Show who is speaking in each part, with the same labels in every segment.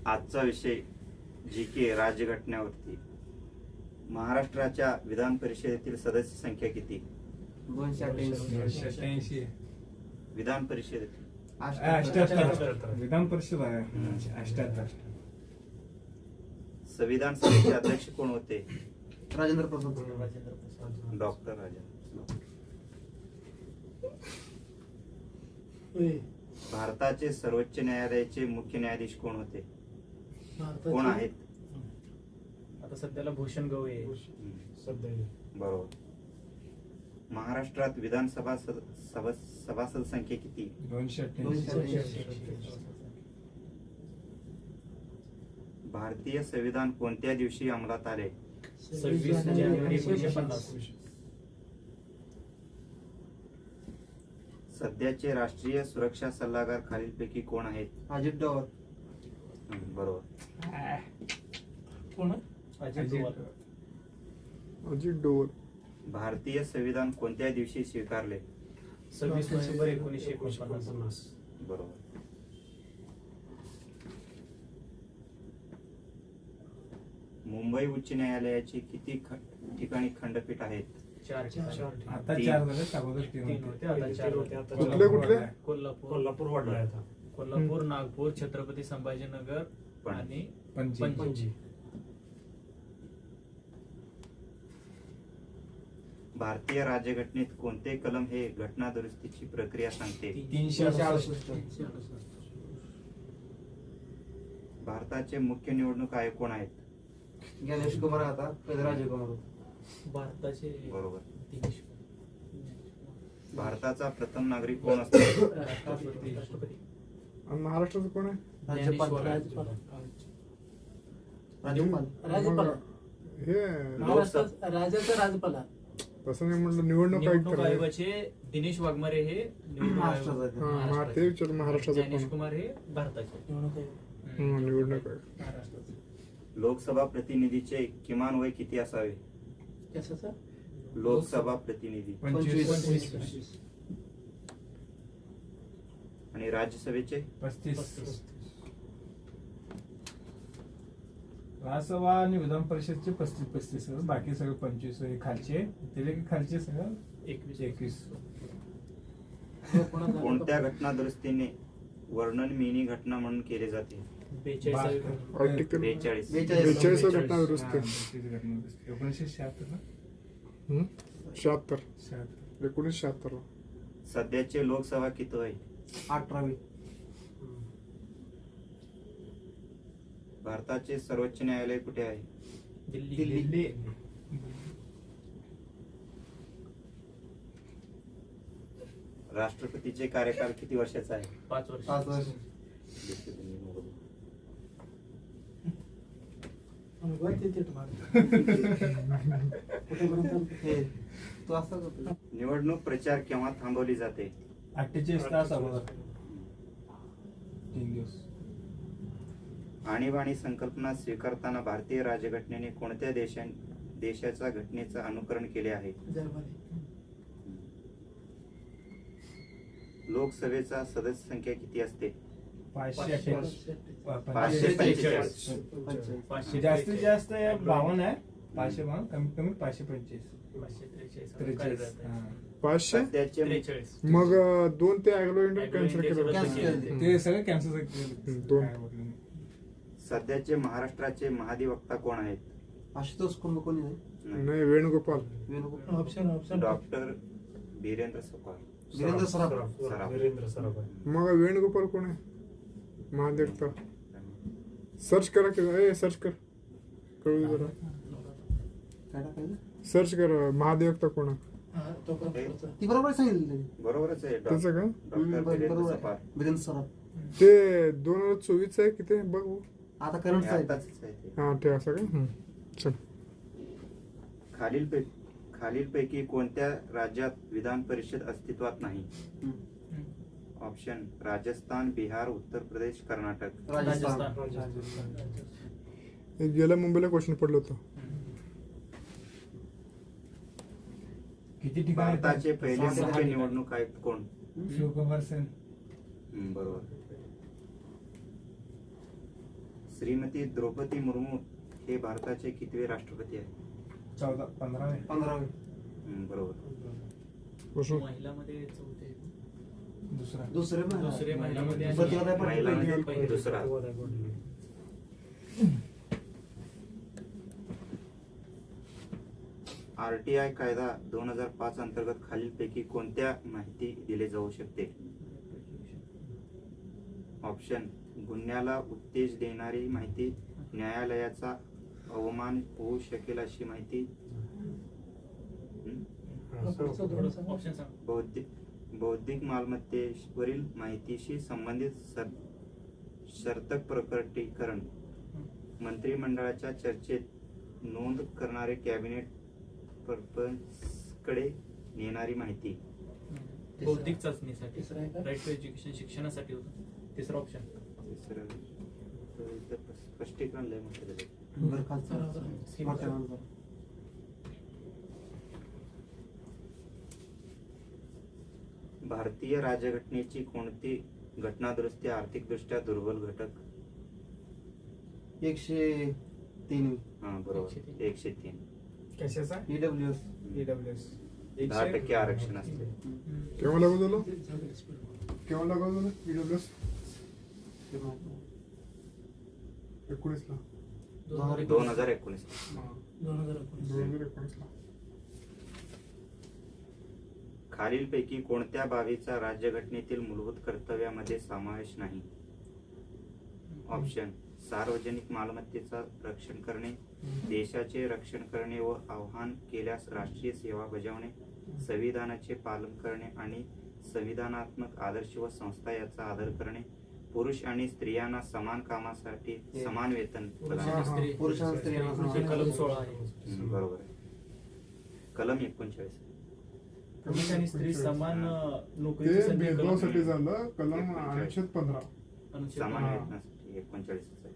Speaker 1: आजचा विषय GK राज्यघटनेवरती. महाराष्ट्राच्या विधान परिषदेतील सदस्य संख्या किती?
Speaker 2: 288.
Speaker 1: विधान परिषदेत
Speaker 2: 88. विधान परिषद आहे 88.
Speaker 1: संविधान सभेचे अध्यक्ष कोण होते?
Speaker 3: राजेंद्र प्रसाद.
Speaker 1: डॉक्टर राजेंद्र. भारताचे सर्वोच्च न्यायालयाचे मुख्य न्यायाधीश कोण होते? कोण आहेत?
Speaker 4: आता सध्याला भूषण गवई
Speaker 1: बरोबर. महाराष्ट्रात विधानसभा सभासद संख्या किती?
Speaker 2: 288.
Speaker 1: भारतीय संविधान कोणत्या दिवशी अंमलात आले?
Speaker 4: 26 जानेवारी 1950.
Speaker 1: सध्याचे राष्ट्रीय सुरक्षा सल्लागार खालीलपैकी कोण आहेत?
Speaker 3: अजित डोवाल.
Speaker 1: बरोबर.
Speaker 4: कोण? अजित डोवाल.
Speaker 5: अजित डोवाल.
Speaker 1: भारतीय संविधान कोणत्या दिवशी स्वीकारले?
Speaker 4: 26 नोव्हेंबर 1949.
Speaker 1: बरोबर. मुंबई उच्च न्यायालयाचे किती ठिकाणी खंडपीठ आहेत?
Speaker 4: 4.
Speaker 2: आता 4 झाले, अगोदर 3
Speaker 4: तीन होते, आता 4 होते.
Speaker 5: कुठले?
Speaker 4: कोल्हापूर वाढलाय आता. कोल्हापूर, नागपूर, छत्रपती संभाजीनगर आणि पणजी.
Speaker 1: भारतीय राज्यघटनेत कोणते कलम हे घटना दुरुस्तीची प्रक्रिया सांगते?
Speaker 2: 368.
Speaker 1: भारताचे मुख्य निवडणूक आयोग कोण आहेत?
Speaker 3: गणेश कुमार आता पहिले राजकुमार होते.
Speaker 4: भारताचे
Speaker 1: बरोबर.
Speaker 4: दिनेश
Speaker 1: भारताचा प्रथम नागरिक कोण असतो?
Speaker 4: राष्ट्रपती.
Speaker 5: आणि महाराष्ट्राचं कोण आहे?
Speaker 3: राज्यपाल.
Speaker 4: ज्ञानेश्वर.
Speaker 3: राज्यपाल.
Speaker 5: मग हे
Speaker 1: लोकसभा
Speaker 6: राजाचा राजपाला.
Speaker 5: तसं नाही म्हटलं, निवडणूक आयुक्त
Speaker 4: निवडणूक आयोगाचे दिनेश वाघमारे हे निवडणूक
Speaker 3: महाराष्ट्राचा
Speaker 4: आयोग.
Speaker 3: आहे.
Speaker 5: हा,
Speaker 4: महाराष्ट्राचे.
Speaker 5: ते विचार महाराष्ट्राचं
Speaker 4: ज्ञानेश
Speaker 5: कोण?
Speaker 4: कुमार हे भारताचे.
Speaker 6: निवडणूक आहे.
Speaker 5: निवडणूक आयोग.
Speaker 4: महाराष्ट्राचे.
Speaker 1: लोकसभा प्रतिनिधीचे किमान वय किती असावे?
Speaker 6: कशाचा?
Speaker 1: लोकसभा प्रतिनिधी.
Speaker 2: 25.
Speaker 1: आणि राज्यसभेचे?
Speaker 2: 35. राज्यसभा आणि विधान परिषदचे 35. बाकी सगळे 25 आहे. खालचे त्याचे खालचे सगळं 21.
Speaker 1: कोणत्या घटना दुरुस्तीने वर्णनमीनी घटना म्हणून केले जाते?
Speaker 4: 42.
Speaker 5: आर्टिकल
Speaker 1: 42.
Speaker 5: 42 घटना दुरुस्ती.
Speaker 2: 1976 ना?
Speaker 5: 76.
Speaker 2: 76.
Speaker 5: 1976.
Speaker 1: सध्याचे लोकसभा किती आहे?
Speaker 3: 18वी.
Speaker 1: भारताचे सर्वोच्च न्यायालय कुठे आहे?
Speaker 4: दिल्ली.
Speaker 1: राष्ट्रपतीचे कार्यकाल किती वर्षाचा आहे?
Speaker 4: 5 वर्ष.
Speaker 3: 5 वर्ष. हे तू असं करतो.
Speaker 1: निवडणूक प्रचार केव्हा थांबवली जाते?
Speaker 2: 48 तास अगोदर 3 दिवस.
Speaker 1: आणीबाणी संकल्पना स्वीकारताना भारतीय राज्यघटनेने कोणत्या देशाच्या घटनेचं अनुकरण केले आहे?
Speaker 6: जर्मनी.
Speaker 1: लोकसभेचा सदस्य संख्या किती असते?
Speaker 2: 548.
Speaker 1: 545.
Speaker 2: जास्तीत जास्त 52 आहे. 552, कमीत कमी 545.
Speaker 4: 543.
Speaker 2: हा.
Speaker 5: 500.
Speaker 1: सध्याचे
Speaker 4: 43.
Speaker 5: मग 2 ते अॅग्लो इंडियन कॅन्सल केलं.
Speaker 3: Cancel.
Speaker 2: ते सगळं कॅन्सल केलं.
Speaker 5: दोन.
Speaker 1: सध्याचे महाराष्ट्राचे महाधिवक्ता कोण आहेत?
Speaker 3: आशुतोष कुंभ कोणी आहे?
Speaker 5: नाही, वेणुगोपाल.
Speaker 3: वेणुगोपाल.
Speaker 6: ऑप्शन.
Speaker 1: डॉक्टर वीरेंद्र सराफ.
Speaker 3: वीरेंद्र सराफ.
Speaker 5: मग वेणुगोपाल कोण आहे? महादेवता. सर्च करा की सर्च कर. कळू दे जरा.
Speaker 3: काय टाकायचं?
Speaker 5: सर्च कर महादेवता कोण आहे?
Speaker 6: तो पण पुढचा.
Speaker 3: ती बरोबर सांगितलं त्यांनी.
Speaker 1: बरोबरच आहे.
Speaker 5: त्याचं का?
Speaker 1: डॉक्टर वीरेंद्र
Speaker 3: बरोबर
Speaker 1: सराफ.
Speaker 3: आहे. वीरेंद्र सराफ.
Speaker 5: ते 2024 आहे किती बघ.
Speaker 3: आता करंट आहे.
Speaker 1: आताच आहे ते.
Speaker 5: हा, ते असं का? चल.
Speaker 1: खालीलपैकी कोणत्या राज्यात विधान परिषद अस्तित्वात नाही?
Speaker 3: हम्म.
Speaker 1: ऑप्शन: राजस्थान, बिहार, उत्तर प्रदेश, कर्नाटक.
Speaker 3: राजस्थान.
Speaker 5: हे गेल्या मुंबईला क्वेश्चन पडलं होतं.
Speaker 2: किती ठिकाणी
Speaker 1: भारताचे पहिले मुख्य निवडणूक आयुक्त कोण?
Speaker 2: शिवकुमार सेन.
Speaker 1: बरोबर. श्रीमती द्रौपदी मुर्मू हे भारताचे कितवे राष्ट्रपती आहेत?
Speaker 2: 15
Speaker 3: 15वे.
Speaker 1: बरोबर.
Speaker 5: प्रश्न
Speaker 4: महिलामध्ये चौथे.
Speaker 2: दुसरा
Speaker 3: दुसरे महिना.
Speaker 4: दुसरे महिलामध्ये आणि
Speaker 3: प्रतिभाताई पाटील
Speaker 1: महिलांमध्ये
Speaker 4: पहिली.
Speaker 1: दुसरा. आरटीआय कायदा 2005 अंतर्गत खालीलपैकी कोणत्या माहिती दिली जाऊ शकते? ऑप्शन: गुन्ह्याला उत्तेज देणारी माहिती, न्यायालयाचा अवमान होऊ शकेल अशी माहिती,
Speaker 6: पुढचं धोरण सांगा.
Speaker 4: ऑप्शन सांग.
Speaker 1: बौद्धिक मालमत्तेवरील माहितीशी संबंधित शर्तक प्रकटीकरण, मंत्रिमंडळाच्या चर्चेत नोंद करणारे कॅबिनेट पर्पजकडे नेणारी माहिती.
Speaker 4: बौद्धिक चाचणीसाठी,
Speaker 6: तिसरं आहे का?
Speaker 4: राईट टू एज्युकेशन शिक्षणासाठी होतं. तिसरा ऑप्शन.
Speaker 1: तिसरं इथं स्पष्टीकरण लय मोठं दिलंय.
Speaker 3: बरखास्त मोठ्यानंतर.
Speaker 1: भारतीय राज्यघटनेची कोणती घटनादुरुस्ती आर्थिकदृष्ट्या दुर्बल घटक?
Speaker 3: 103.
Speaker 1: हा बरोबर, 103.
Speaker 2: कशाचा?
Speaker 3: EWS.
Speaker 2: EWS
Speaker 1: 10% आरक्षण असते.
Speaker 5: केव्हा लागू झालं?
Speaker 6: झालं स्पीड.
Speaker 5: केव्हा लागू झालं EWS?
Speaker 3: ते माहित नाही.
Speaker 5: 19 ला.
Speaker 1: 2019.
Speaker 6: 2019.
Speaker 5: 2019 ला.
Speaker 1: खालीलपैकी कोणत्या बाबीचा राज्यघटनेतील मूलभूत कर्तव्यामध्ये समावेश नाही? ऑप्शन: सार्वजनिक मालमत्तेचा रक्षण करणे, देशाचे रक्षण करणे व आवाहन केल्यास राष्ट्रीय सेवा बजावणे, संविधानाचे पालन करणे आणि संविधानात्मक आदर्श व संस्था याचा आदर करणे, पुरुष आणि स्त्रियांना समान कामासाठी समान वेतन
Speaker 4: पुरुष
Speaker 1: प्रदान.
Speaker 4: आणि स्त्री.
Speaker 3: पुरुष आणि स्त्रियांना
Speaker 4: हे कलम 16 आहे.
Speaker 1: बरोबर आहे. कलम 39.
Speaker 4: पुरुष आणि स्त्री समान
Speaker 5: ते
Speaker 4: नोकरीची संधी.
Speaker 5: भेदभावासाठी झालं. कलम 815.
Speaker 4: अनुच्छेद
Speaker 1: समान
Speaker 4: 15.
Speaker 1: वेतनासाठी 39 आहे.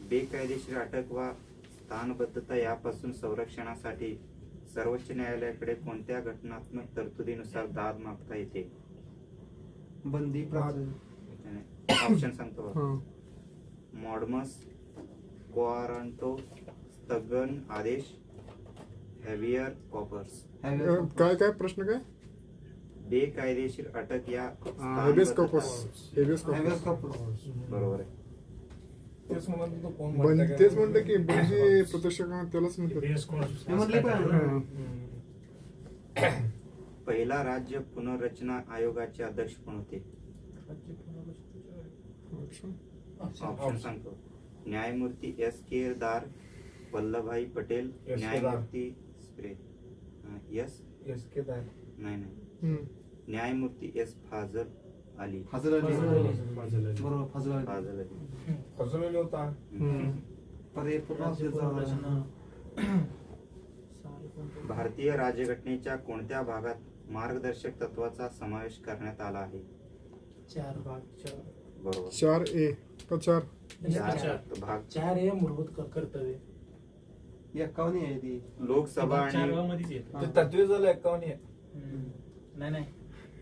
Speaker 1: बेकायदेशीर अटक व स्थानबद्धता यापासून संरक्षणासाठी सर्वोच्च न्यायालयाकडे कोणत्या घटनात्मक तरतुदीनुसार दाद मागता येते?
Speaker 3: बंदी प्राप्त.
Speaker 1: ऑप्शन सांगतो.
Speaker 5: हा.
Speaker 1: मॉडमस क्वारंटो, स्थगन आदेश, हॅव्हियर कॉपर्स.
Speaker 5: काय काय प्रश्न काय?
Speaker 1: बेकायदेशीर अटक या
Speaker 5: habeas corpus. Habeas
Speaker 3: Habeas
Speaker 5: corpus.
Speaker 3: corpus.
Speaker 1: बरोबर आहे.
Speaker 2: तेच म्हणत होतो कोण
Speaker 5: पण
Speaker 2: म्हणतं
Speaker 5: तेच
Speaker 2: का?
Speaker 5: म्हणलं की म्हणजे प्रत्यक्ष त्यालाच म्हणतात.
Speaker 3: हे म्हणले पण.
Speaker 5: हा.
Speaker 1: पहिला राज्य पुनर्रचना आयोगाचे अध्यक्ष कोण होते?
Speaker 5: अच्छा.
Speaker 1: ऑप्शन सांगतो. न्यायमूर्ती S.K. दार, वल्लभभाई पटेल,
Speaker 2: S.K.
Speaker 1: न्यायमूर्ती एस
Speaker 2: SK दार.
Speaker 1: नाही नाही
Speaker 5: हम्म.
Speaker 1: न्यायमूर्ती एस फाजल अली.
Speaker 3: फाजल अली. बरोबर, फाजल अली.
Speaker 1: फाजल अली.
Speaker 2: फसवलेला होता.
Speaker 5: हम्म.
Speaker 3: पर्याय पूर्ण
Speaker 4: पुनर्रचना.
Speaker 1: भारतीय राज्यघटनेच्या कोणत्या भागात मार्गदर्शक तत्वाचा समावेश करण्यात आला आहे?
Speaker 6: 4
Speaker 1: बरोबर.
Speaker 5: 4A का 4?
Speaker 1: भाग
Speaker 6: 4 हे मूलभूत कर्तव्य.
Speaker 3: 51 आहे ती.
Speaker 1: लोकसभा आणि
Speaker 4: 4 मध्येच येतं.
Speaker 2: ते तत्वे झालं 51 आहे.
Speaker 4: नाही नाही,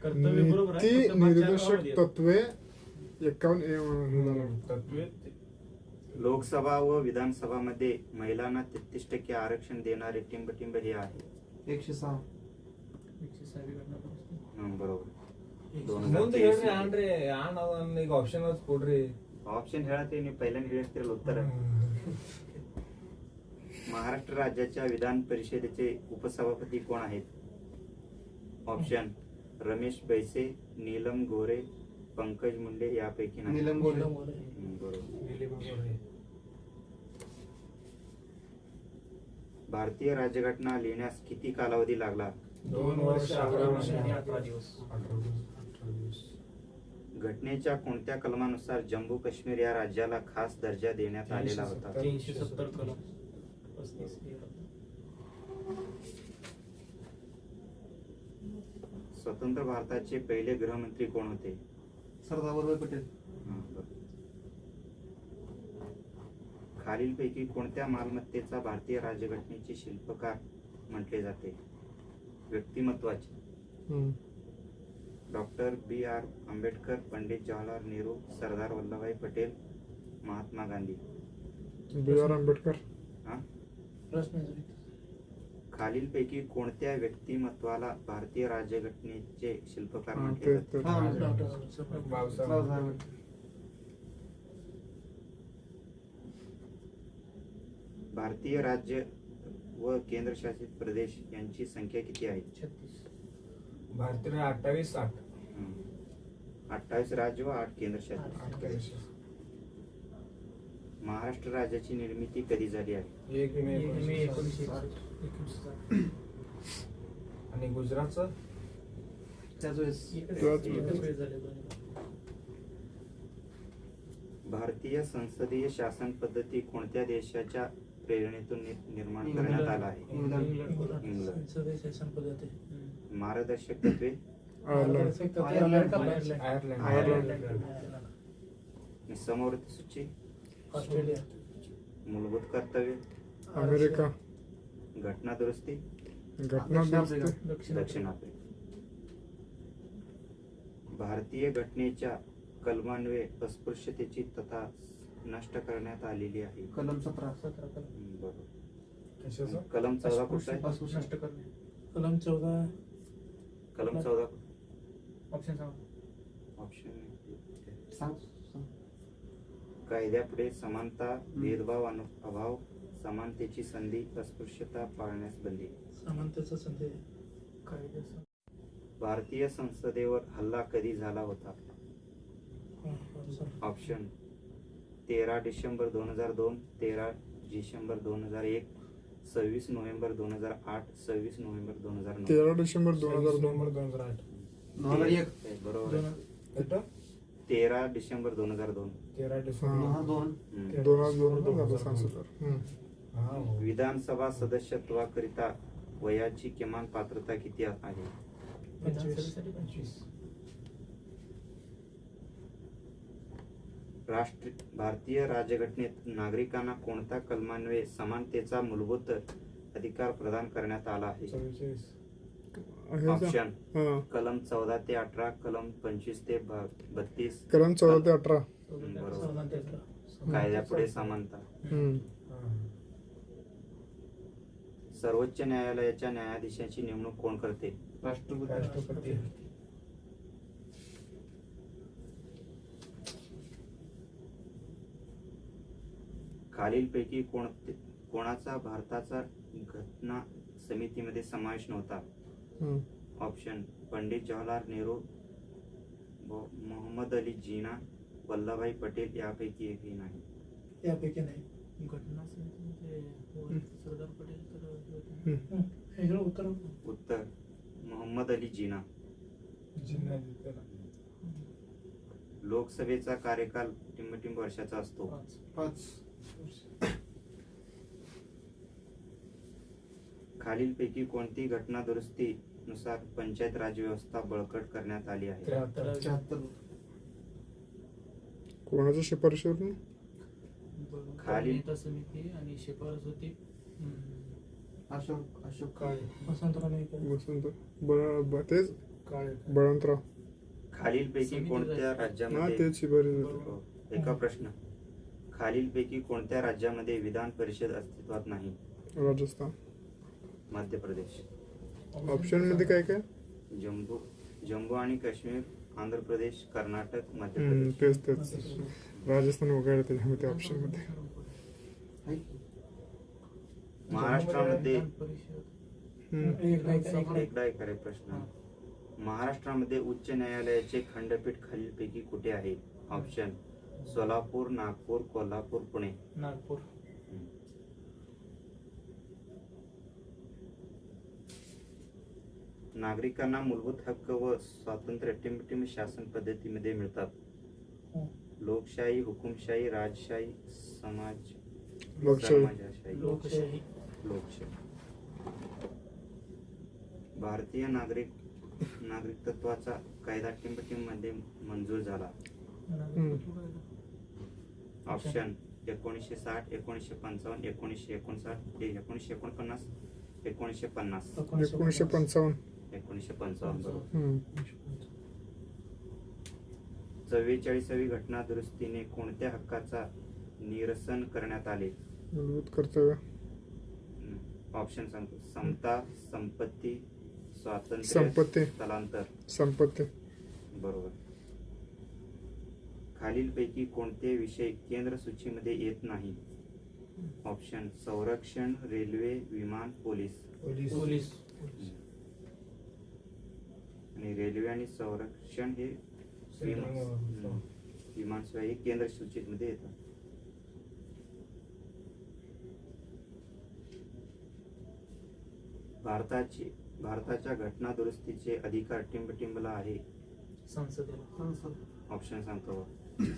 Speaker 4: कर्तव्य बरोबर आहे.
Speaker 5: नीती
Speaker 4: फक्त भाग 4
Speaker 5: निर्देशक
Speaker 4: मध्ये येतं.
Speaker 5: तत्वे 51A झालं.
Speaker 2: तत्वे
Speaker 1: लोकसभा व विधानसभा मध्ये महिलांना 33% आरक्षण देणारे टिंब हे आहे.
Speaker 3: 106.
Speaker 4: 106 वी घटना दुरुस्ती.
Speaker 1: बरोबर.
Speaker 2: ಮುಂದೆ ಹೇಳ್ರಿ ಆನ್ರಿ ಆನ್ ಅದನ್ನ ಈಗ ಆಪ್ಷನ್ ಅದು ಕೊಡ್ರಿ.
Speaker 1: ऑप्शन ಹೇಳತ್ತೀನಿ पहिल्यांदा ಹೇಳ್ತಿರಲ್ಲ उत्तर. महाराष्ट्र राज्याच्या विधान परिषदेचे उपसभापती कोण आहेत? ऑप्शन: रमेश बैसे, नीलम गोरे, पंकज मुंडे यापैकी नाही.
Speaker 3: नीलम गोरे.
Speaker 1: बरोबर. भारतीय राज्यघटना लिहिण्यास किती कालावधी लागला?
Speaker 2: 2 वर्ष 11
Speaker 4: वर्ष आणि 18 दिवस.
Speaker 1: घटनेच्या कोणत्या कलमानुसार जम्मू काश्मीर या राज्याला खास दर्जा देण्यात आलेला होता?
Speaker 4: 370 कलम 35 हे होतं.
Speaker 1: स्वतंत्र भारताचे पहिले गृहमंत्री कोण होते?
Speaker 3: सरदार वल्लभभाई पटेल.
Speaker 1: खालीलपैकी कोणत्या मालमत्तेचा भारतीय राज्यघटनेचे शिल्पकार म्हटले जाते? व्यक्तिमत्वाचे.
Speaker 5: हम्म.
Speaker 1: Doctor B.R. आंबेडकर, पंडित जवाहरलाल नेहरू, सरदार वल्लभभाई पटेल, महात्मा गांधी.
Speaker 5: बी आर आंबेडकर.
Speaker 1: हा?
Speaker 6: प्रश्न आहे जरी.
Speaker 1: खालीलपैकी कोणत्या व्यक्तिमत्वाला भारतीय राज्यघटनेचे शिल्पकार
Speaker 5: हा,
Speaker 1: म्हटले
Speaker 5: ते
Speaker 1: जाते?
Speaker 5: ते-
Speaker 3: हा,
Speaker 6: डॉक्टर बाबासाहेब.
Speaker 2: बाबासाहेब.
Speaker 3: बाबासाहेब.
Speaker 1: भारतीय राज्य व केंद्रशासित प्रदेश यांची संख्या किती आहे?
Speaker 6: 36.
Speaker 2: भारतीय 28-8.
Speaker 1: 28 राज्य व 8 केंद्रशासित.
Speaker 2: 8 केंद्रशासित.
Speaker 1: महाराष्ट्र राज्याची निर्मिती कधी झाली आहे?
Speaker 2: 1 मे 1960.
Speaker 6: 1960.
Speaker 2: आणि गुजरातचं
Speaker 3: त्याच वेळेस
Speaker 6: एकच वेळ झाले दोन्ही.
Speaker 1: भारतीय संसदीय शासन पद्धती कोणत्या देशाच्या प्रेरणेतून निर्माण
Speaker 3: इंग्लंड.
Speaker 1: करण्यात आला आहे?
Speaker 6: इंग्लंड. संसदीय शासन पद्धती.
Speaker 1: मार्गदर्शक तत्वे.
Speaker 5: आयर्लंड.
Speaker 2: आयर्लंड.
Speaker 1: आणि समवर्ती सूची.
Speaker 6: ऑस्ट्रेलिया.
Speaker 1: मूलभूत कर्तव्य.
Speaker 5: अमेरिका.
Speaker 1: घटना दुरुस्ती.
Speaker 5: घटना दुरुस्ती.
Speaker 1: दक्षिण आफ्रिका. भारतीय घटनेच्या कलमान्वये अस्पृश्यतेची तथा नष्ट करण्यात आलेली आहे.
Speaker 3: कलम 17.
Speaker 6: 17 कलम.
Speaker 1: बरोबर.
Speaker 2: कशाचं?
Speaker 1: कलम 14 कुठला आहे?
Speaker 3: अस्पृश्य.
Speaker 4: नष्ट करणे.
Speaker 6: कलम 14.
Speaker 1: कलम 14
Speaker 4: ऑप्शन सांगा.
Speaker 1: ऑप्शन.
Speaker 3: सांग.
Speaker 1: कायद्यापुढे समानता, भेदभाव अभाव, समानतेची संधी, अस्पृश्यता पाळण्यास बंदी.
Speaker 6: समानतेचा संधी.
Speaker 4: कायद्याचा
Speaker 1: भारतीय संसदेवर हल्ला कधी झाला होता? Option. 13 December 2002, 13 December 2001, 26 November 2008, 26 November 2009.
Speaker 5: 13 December 2002.
Speaker 2: 2008.
Speaker 3: 2001.
Speaker 1: बरोबर आहे.
Speaker 2: कुठं?
Speaker 1: 13 डिसेंबर 2002.
Speaker 2: 13 डिसेंबर.
Speaker 3: 2002.
Speaker 5: 2002 झालं संसद.
Speaker 2: हा, हो.
Speaker 1: विधानसभा सदस्यत्वाकरिता वयाची किमान पात्रता किती आहे?
Speaker 6: 25.
Speaker 1: भारतीय राज्यघटनेत नागरिकांना कोणत्या कलमान्वये समानतेचा मूलभूत अधिकार प्रदान करण्यात आला आहे?
Speaker 2: 44.
Speaker 1: ऑप्शन.
Speaker 5: हा.
Speaker 1: कलम 14 ते 18, कलम 25 ते 32.
Speaker 5: कलम 14 ते 18.
Speaker 1: बरोबर.
Speaker 6: समानतेचा.
Speaker 1: कायद्यापुढे समानता.
Speaker 5: हम्म.
Speaker 1: सर्वोच्च न्यायालयाच्या न्यायाधीशांची नेमणूक कोण करते?
Speaker 3: राष्ट्रपती.
Speaker 2: राष्ट्रपती.
Speaker 1: खालीलपैकी कोणाचा भारताचा घटना समितीमध्ये समावेश नव्हता?
Speaker 5: हम्म.
Speaker 1: ऑप्शन. पंडित जवाहरलाल नेहरू, मोहम्मद अली जिना, वल्लभभाई पटेल यापैकी एकही नाही.
Speaker 6: यापैकी नाही.
Speaker 4: घटना समितीमध्ये सरदार पटेल तर हे होते.
Speaker 6: हे सगळं उत्तर.
Speaker 1: उत्तर. मोहम्मद अली जिना.
Speaker 2: जिल्हा जिल्हा.
Speaker 1: लोकसभेचा कार्यकाल टिंबटिंब वर्षाचा असतो.
Speaker 3: 5.
Speaker 1: खालीलपैकी कोणती घटना दुरुस्तीनुसार पंचायत राज व्यवस्था बळकट करण्यात आली आहे?
Speaker 2: 73.
Speaker 3: 76.
Speaker 5: कोणाच्या शिफारशीवरून?
Speaker 1: खाली-
Speaker 4: नेता समिती आणि शिफारस होती
Speaker 3: अशोक काळे.
Speaker 6: वसंतराव नाईक.
Speaker 5: वसंत तेच
Speaker 2: काळे.
Speaker 5: बळवंतराव.
Speaker 1: खालीलपैकी
Speaker 4: समिती
Speaker 1: कोणत्या
Speaker 5: हा,
Speaker 1: राज्यामध्ये
Speaker 5: तेच शिफारशी.
Speaker 1: हो. एका प्रश्न. खालीलपैकी कोणत्या राज्यामध्ये विधान परिषद अस्तित्वात नाही?
Speaker 5: राजस्थान.
Speaker 1: मध्य प्रदेश.
Speaker 5: ऑप्शन मध्ये काय काय?
Speaker 1: जम्मू आणि काश्मीर, आंध्र प्रदेश, कर्नाटक, मध्य
Speaker 5: हम्म,
Speaker 1: प्रदेश.
Speaker 5: तेच राजस्थान वगैरे त्याच्यामध्ये ऑप्शन मध्ये.
Speaker 3: आहे.
Speaker 1: महाराष्ट्रामध्ये
Speaker 5: हम्म.
Speaker 1: एकदा एक आहे प्रश्न. महाराष्ट्रामध्ये उच्च न्यायालयाचे खंडपीठ खालीलपैकी कुठे आहे? ऑप्शन. सोलापूर, नागपूर, कोल्हापूर, पुणे.
Speaker 6: नागपूर.
Speaker 1: नागरिकांना मूलभूत हक्क व स्वातंत्र्य टिंबटिंब शासन पद्धतीमध्ये मिळतात. लोकशाही, हुकुमशाही, राजशाही,
Speaker 5: लोकशाही.
Speaker 1: समाजशाही.
Speaker 6: लोकशाही.
Speaker 1: लोकशाही. भारतीय नागरिकत्वाचा कायदा टिंबटिंब मध्ये मंजूर झाला. ऑप्शन. 1960, 1955, 1959, 1949, 1950.
Speaker 5: 1955.
Speaker 1: 1955 बरोबर.
Speaker 5: हम्म.
Speaker 1: 44वी घटना दुरुस्तीने कोणत्या हक्काचा निरसन करण्यात आले?
Speaker 5: मूलभूत कर्तव्य.
Speaker 1: ऑप्शन सांगतो. समता, संपत्ती, स्वातंत्र्य,
Speaker 5: संपत्ती.
Speaker 1: स्थलांतर.
Speaker 5: संपत्ती.
Speaker 1: बरोबर. खालीलपैकी कोणते विषय केंद्र सूचीमध्ये येत नाही? ऑप्शन संरक्षण, रेल्वे, विमान, पोलीस.
Speaker 4: पोलीस.
Speaker 1: आणि रेल्वे आणि संरक्षण हे विमानसेवा हे केंद्र सूचीमध्ये येतात. भारताच्या घटना दुरुस्तीचे अधिकार टिंबटिंबला आहे?
Speaker 4: संसदेला.
Speaker 1: ऑप्शन सांगतो.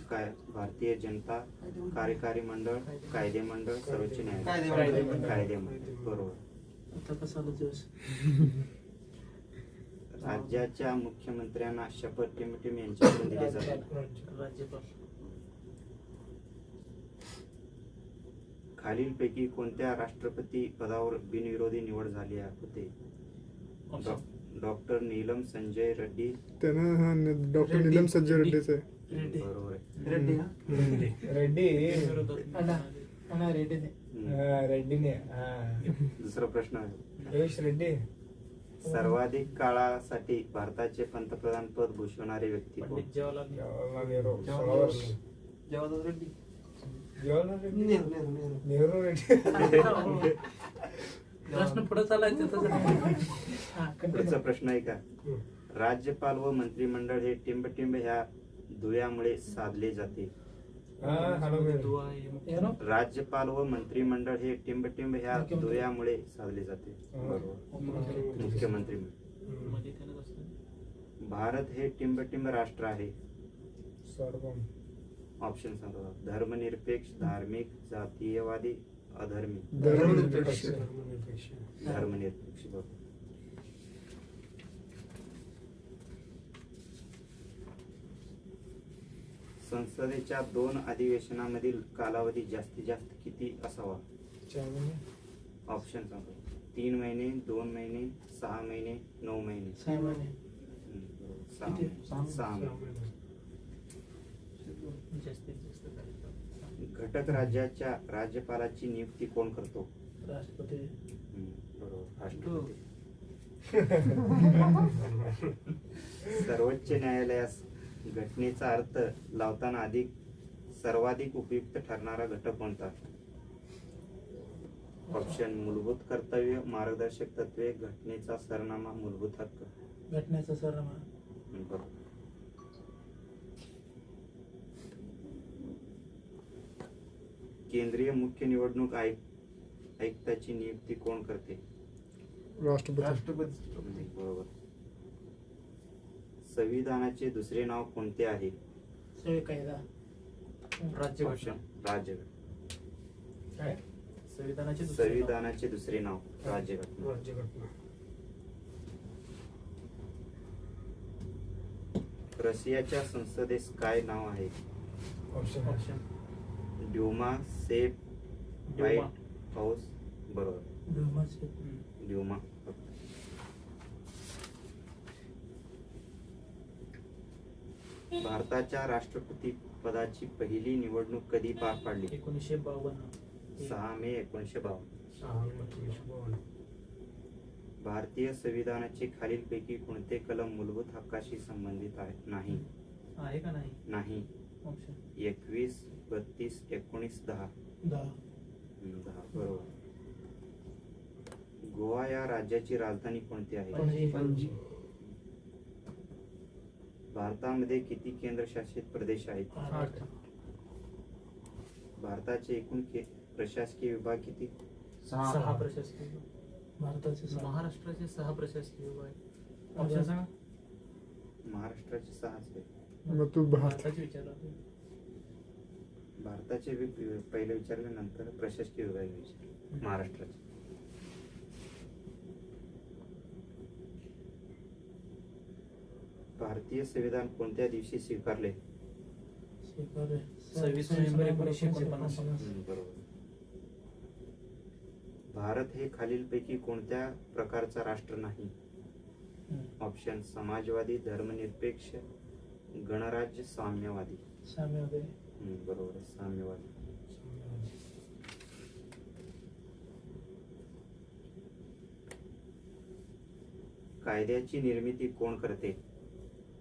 Speaker 1: काय? भारतीय जनता कार्यकारी मंडळ, कायदे मंडळ, सर्वोच्च न्यायालय. कायदे मंडळ. बरोबर.
Speaker 6: आता कसा आला दिवस?
Speaker 1: राज्याच्या मुख्यमंत्र्यांना शपथ टिंबटिंब यांच्याकडून दिली जाते?
Speaker 4: राज्यपाल.
Speaker 1: खालीलपैकी कोणत्या राष्ट्रपती पदावर बिनविरोधी निवड झाली होते? डॉक्टर नीलम संजय रेड्डी.
Speaker 5: त्यानं डॉक्टर नीलम संजय रेड्डीच आहे.
Speaker 6: रेड्डी.
Speaker 1: बरोबर आहे.
Speaker 3: रेड्डी हा
Speaker 2: रेड्डी.
Speaker 6: अण्णा रेड्डीने.
Speaker 2: रेड्डीने.
Speaker 1: दुसरा प्रश्न आहे.
Speaker 2: योगेश रेड्डी.
Speaker 1: सर्वाधिक काळासाठी भारताचे पंतप्रधान पद भूषवणारे व्यक्ती कोण?
Speaker 4: पंडित जवाहरलाल
Speaker 2: जवाहरलाल नेहरू. 16 वर्ष.
Speaker 3: जवाहरलाल रेड्डी.
Speaker 2: जवाहरलाल रेड्डी.
Speaker 3: नेहरू नेहरू नेहरू
Speaker 2: नेहरू रेड्डी.
Speaker 4: प्रश्न पुढे चालायचं
Speaker 1: पुढचा प्रश्न आहे का? राज्यपाल व मंत्रिमंडळ हे टिंबटिंब ह्या दुव्यामुळे साधले जाते? राज्यपाल व मंत्रिमंडळ हे टिंबटिंब ह्या दुव्यामुळे साधले जाते? बरोबर. मुख्यमंत्री. भारत हे टिंबटिंब राष्ट्र आहे? ऑप्शन सांगा. धर्मनिरपेक्ष, धार्मिक, जातीयवादी, अधर्मी.
Speaker 3: धर्मनिरपेक्ष.
Speaker 1: धर्मनिरपेक्ष. बरोबर. संसदेच्या 2 अधिवेशनामधील कालावधी जास्तीत जास्त किती असावा? ऑप्शन सांगा. 3 महिने, 2 महिने, 6 महिने, 9 महिने.
Speaker 6: 6 महिने.
Speaker 1: सहा
Speaker 6: किती?
Speaker 1: महिने. 6 महिने.
Speaker 4: जास्तीत जास्त.
Speaker 1: घटक राज्याच्या राज्यपालाची नियुक्ती कोण करतो?
Speaker 6: राष्ट्रपती.
Speaker 1: बरोबर. राष्ट्रपती. सर्वोच्च न्यायालयास घटनेचा अर्थ लावताना सर्वाधिक उपयुक्त ठरणारा घटक कोणता? ऑप्शन मूलभूत कर्तव्य, मार्गदर्शक तत्वे, घटनेचा सरनामा, मूलभूत हक्क.
Speaker 6: घटनेचा सरनामा.
Speaker 1: बरोबर. केंद्रीय मुख्य निवडणूक आयुक्ताची नियुक्ती कोण करते?
Speaker 5: राष्ट्रपती.
Speaker 1: बरोबर. संविधानाचे दुसरे नाव कोणते आहे?
Speaker 6: सगळे कायदा.
Speaker 4: राज्यघटना.
Speaker 1: ऑप्शन राज्यघटना.
Speaker 2: काय?
Speaker 1: संविधानाचे दुसरे नाव राज्यघटना. रशियाच्या संसदेस काय नाव आहे?
Speaker 2: ऑप्शन.
Speaker 1: ड्युमा, सेप, व्हाईट हाऊस. बरोबर.
Speaker 6: ड्युमाचे.
Speaker 1: ड्युमा. भारताच्या राष्ट्रपती पदाची पहिली निवडणूक कधी पार पडली?
Speaker 4: 1952.
Speaker 1: 6 मे 1952. भारतीय संविधानाचे खालीलपैकी कोणते कलम मूलभूत हक्काशी संबंधित नाही?
Speaker 4: आहे का नाही?
Speaker 1: नाही.
Speaker 4: ऑप्शन.
Speaker 1: 21, 32, 19, 10.
Speaker 6: 10.
Speaker 1: 10. बरोबर. गोवा या राज्याची राजधानी कोणती आहे?
Speaker 6: पणजी.
Speaker 1: भारतामध्ये किती केंद्रशासित प्रदेश आहेत?
Speaker 4: 8.
Speaker 1: भारताचे एकूण प्रशासकीय विभाग किती?
Speaker 4: 6 प्रशासकीय.
Speaker 6: भारताचे 6.
Speaker 4: महाराष्ट्राचे 6 प्रशासकीय विभाग. ऑप्शन सांगा.
Speaker 1: महाराष्ट्राचे 6 आहे.
Speaker 5: मग तू
Speaker 4: भारताचे विचारला.
Speaker 1: भारताचे पहिले विचारल्यानंतर प्रशासकीय विभाग विचारले. महाराष्ट्राचे. भारतीय संविधान कोणत्या दिवशी स्वीकारले?
Speaker 4: 26 नोव्हेंबर 1949.
Speaker 1: बरोबर. भारत हे खालीलपैकी कोणत्या प्रकारचा राष्ट्र नाही? ऑप्शन समाजवादी, धर्मनिरपेक्ष, गणराज्य, साम्यवादी.
Speaker 6: साम्यवादी.
Speaker 1: बरोबर. साम्यवादी. कायद्याची निर्मिती कोण करते?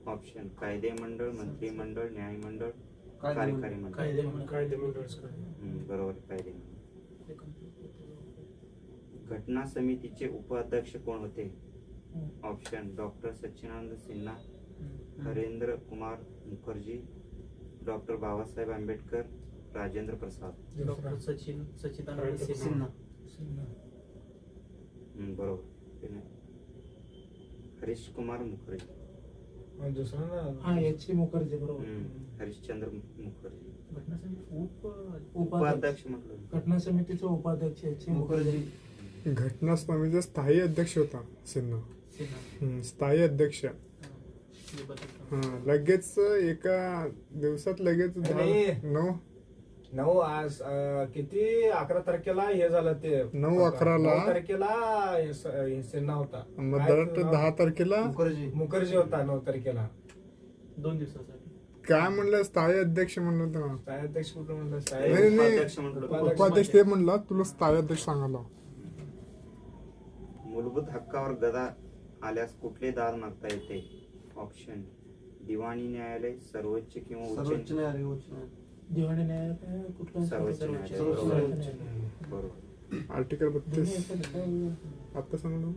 Speaker 1: ऑप्शन कायदे मंडळ, मंत्रिमंडळ, न्यायमंडळ, कार्यकारी मंडळ.
Speaker 6: कायदेमंडळ
Speaker 1: बरोबर, कायदे मंडळ. घटना समितीचे उपाध्यक्ष कोण होते? ऑप्शन डॉक्टर सच्चिदानंद सिन्हा, हरेंद्र कुमार मुखर्जी, डॉक्टर बाबासाहेब आंबेडकर, राजेंद्र प्रसाद.
Speaker 4: डॉक्टर सच्चिदानंद
Speaker 3: सिन्हा.
Speaker 4: सिन्हा.
Speaker 1: बरोबर. हरीश कुमार मुखर्जी.
Speaker 2: दुसरं ना
Speaker 6: हा याची मुखर्जी बरोबर.
Speaker 1: हरिश्चंद्र मुखर्जी.
Speaker 4: घटना समिती
Speaker 6: उपाध्यक्ष
Speaker 1: उपाध्यक्ष म्हटलं.
Speaker 6: घटना समितीचे उपाध्यक्ष याची मुखर्जी.
Speaker 5: घटना समितीचा स्थायी अध्यक्ष होता सिन्हा.
Speaker 4: सिन्हा.
Speaker 5: स्थायी अध्यक्ष.
Speaker 4: हे बदल.
Speaker 5: हा लगेच एका दिवसात लगेच
Speaker 2: अरे.
Speaker 5: 9
Speaker 2: आज किती 11 तारखेला हे झालं ते
Speaker 5: 9/11
Speaker 2: 9 तारखेला हे सिन्हा होता.
Speaker 5: मतदारात 10 तारखेला
Speaker 3: मुखर्जी.
Speaker 2: मुखर्जी होता 9 तारखेला.
Speaker 4: 2 दिवसासाठी.
Speaker 5: काय म्हणलं स्थायी अध्यक्ष म्हणलं होतं.
Speaker 2: स्थायी अध्यक्ष कुठं म्हणलं?
Speaker 5: नाही,
Speaker 2: स्थायी
Speaker 5: नाही.
Speaker 1: उपाध्यक्ष म्हटलं.
Speaker 2: उपाध्यक्ष.
Speaker 5: उपाध्यक्ष ते म्हणला, तुला स्थायी अध्यक्ष सांगायला.
Speaker 1: मूलभूत हक्कावर गदा आल्यास कुठले दाद मागता येते? ऑप्शन दिवाणी न्यायालय, सर्वोच्च किंवा
Speaker 3: सर्वोच्च न्यायालय, उच्च न्यायालय.
Speaker 6: दिवाणी न्यायालय कुठलं?
Speaker 1: सर्वोच्च न्यायालय.
Speaker 3: सर्वोच्च
Speaker 1: बरोबर.
Speaker 3: न्यायालय.
Speaker 1: बरोबर.
Speaker 5: आर्टिकल 32
Speaker 6: दोन्ही याच्यात काय?
Speaker 5: आता सांगलो.